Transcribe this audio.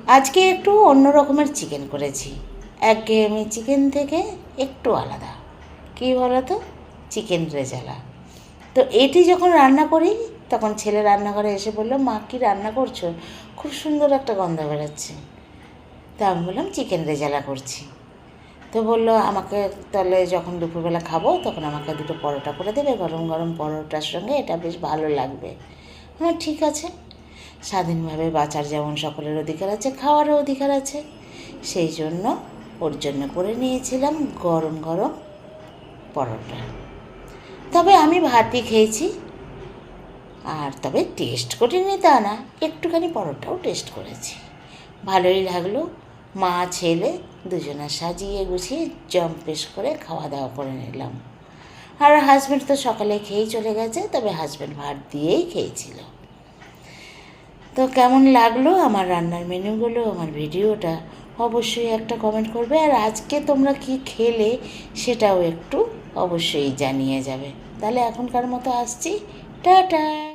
আজকে একটু অন্য রকমের চিকেন করেছি, একঘেয়েমি চিকেন থেকে একটু আলাদা। কী বলো তো, চিকেন রেজালা। তো এটি যখন রান্না করি তখন ছেলে রান্নাঘরে এসে বললো, মা কী রান্না করছো, খুব সুন্দর একটা গন্ধ বেরোচ্ছে। তা আমি বললাম চিকেন রেজালা করছি। তো বললো আমাকে তাহলে যখন দুপুরবেলা খাবো তখন আমাকে দুটো পরোটা করে দেবে, গরম গরম পরোটার সঙ্গে, এটা বেশ ভালো লাগবে। হ্যাঁ ঠিক আছে। স্বাধীনভাবে বাঁচার যেমন সকলের অধিকার আছে, খাওয়ারও অধিকার আছে, সেই জন্য ওর জন্য করে নিয়েছিলাম গরম গরম পরোটা। তবে আমি ভাতই খেয়েছি, আর তবে টেস্ট করিনি তা না, একটুখানি পরোটাও টেস্ট করেছি, ভালোই লাগলো। মা ছেলে দুজনে সাজিয়ে গুছিয়ে জম্পেশ করে খাওয়া দাওয়া করে নিলাম। আর হাজব্যান্ড তো সকালে খেয়েই চলে গেছে, তবে হাজব্যান্ড ভাত দিয়েই খেয়েছিল। তো কেমন লাগলো আমার রান্নার মেনুগুলো, আমার ভিডিওটা, অবশ্যই একটা কমেন্ট করবে। আর আজকে তোমরা কি খেলে সেটাও একটু অবশ্যই জানিয়ে যাবে। তাহলে এখনকার মতো আসছি, টাটা।